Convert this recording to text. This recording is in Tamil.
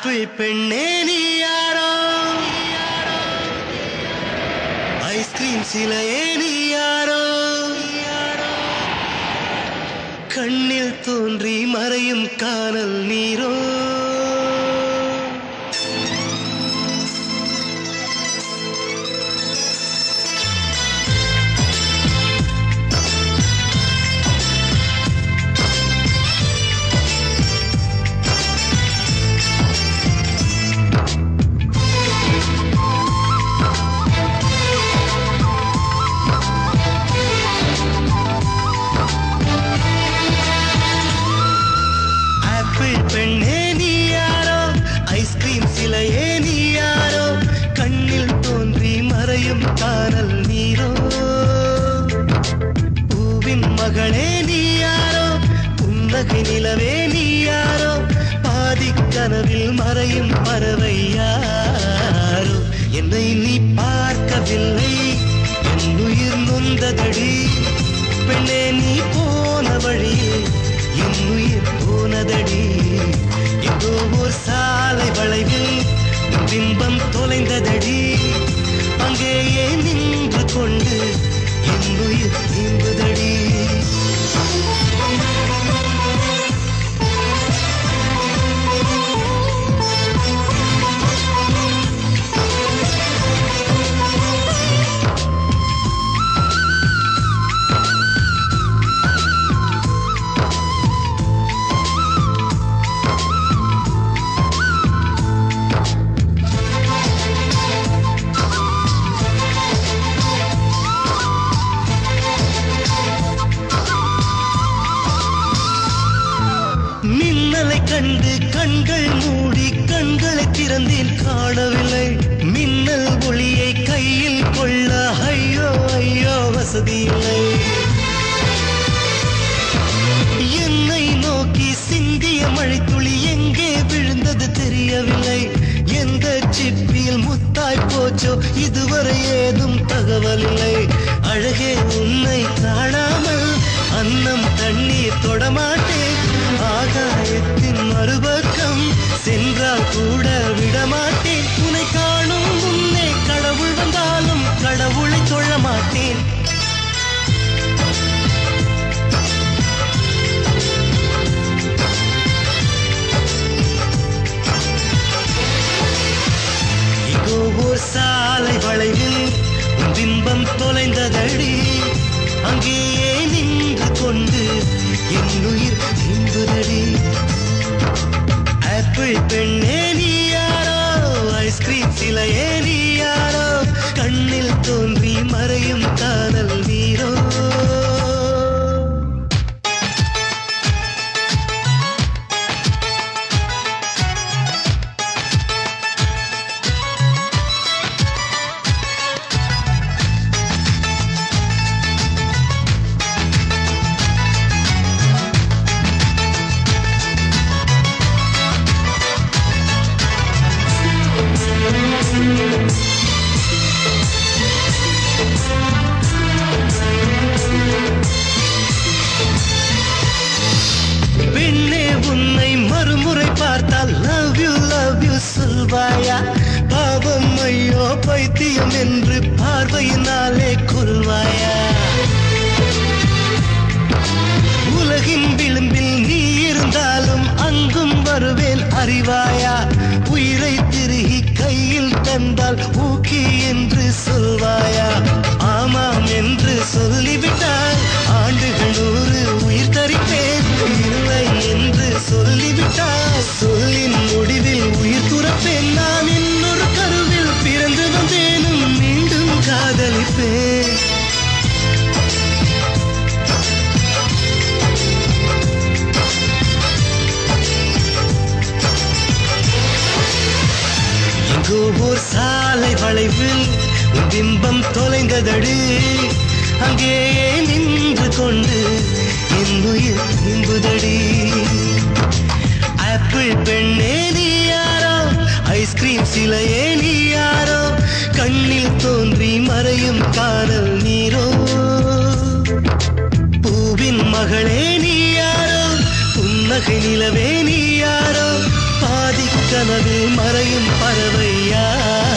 ஆப்பிள் பெண்ணே நீ யாரோ, ஐஸ்கிரீம் சிலையே நீ யாரோ, கண்ணில் தோன்றி மறையும் காணல் நீரோ. பெண்ணே நீ யாரோ, ஐஸ்கிரீம் சிலையே நீ யாரோ, கண்ணில் தோன்றி மறையும் காணல் நீரோ. பூவின் மகளே நீ யாரோ, புன்னகை நிலவே நீ யாரோ, பாதி கனவில் மறையும் பறவை யாரோ. என்னை நீ பார்க்கவில்லை, என் உயிர் நொந்ததடி. பெண்ணே நீ போன வழியில் என் உயிர் போனதடி. ஏதோ ஒரு சாலை வளைவில் பிம்பம் தொலைந்ததடி. அங்கேயே நின்று கொண்டு என் உயிர் தீர்ந்ததடி. மின்னலை கண்டு கண்கள் மூடி கண்களை திறந்தேன், காணவில்லை. மின்னல் ஒளியை கையில் கொள்ள ஐயோ ஐயோ வசதி இல்லை. என்னை நோக்கி சிந்திய மழைத்துளி எங்கே விழுந்தது தெரியவில்லை. எந்த சிப்பியில் முத்தாய் போச்சோ இதுவரை ஏதும் தகவல் இல்லை. அழகே உன்னை காணாமல் அன்னம் தண்ணீர் தொடமாட்டேன். ஆகாயத்தின் மறுபக்கம் சென்றால் கூட விடமாட்டேன். உன்னை காணும் முன்னே கடவுள் வந்தாலும் கடவுளை தொழ மாட்டேன். இதோ ஓர் சாலை வளைவில் பிம்பம் தொலைந்ததடி. அங்கேயே நின்று கொண்டு என் உயிர் தீர்ந்ததடி. ஆப்பிள் பெண்ணே நீ யாரோ, ஐஸ்கிரீம் சிலையே நீ யாரோ, கண்ணில் தோன்றி மறையும் காணல் நீரோ. பெண்ணே உன்னை மறுமுறை பார்த்தால் லவ் யூ சொல்வாயா? பாவம் ஐயோ பைத்தியம் என்று பார்வையினாலே கொள்வாயா? உலகின் விளிம்பில் நீ இருந்தாலும் அங்கும் வருவேன் அறிவாயா? உயிரை திருகி கையில் தந்தால் ஊக்கி என்று சொல்வாயா? ஆமாம் என்று சொல்லிவிட்டால் ஆண்டுகள் 100 உயிர் தரிப்பேன். இல்லை என்று சொல்லிவிட்டால் சொல்லின் முடிவில் உயிர் துறப்பேன். நான் இன்னொரு கருவில் பிறந்து வந்தேனும் மீண்டும் காதலிப்பேன். எங்கோ ஓர் சாலை வளைவில் பிம்பம் தொலைந்ததடி. அங்கேயே நின்று கொண்டு என் உயிர் தீர்ந்ததடி. ஆப்பிள் பெண்ணே நீ யாரோ, ஐஸ்கிரீம் சிலையே நீ யாரோ, கண்ணில் தோன்றி மறையும் காணல் நீரோ. பூவின் மகளே நீ யாரோ, புன்னகை நிலவே நீ யாரோ, பாதி பாதிக்கனவில் மறையும் பறவை யாரோ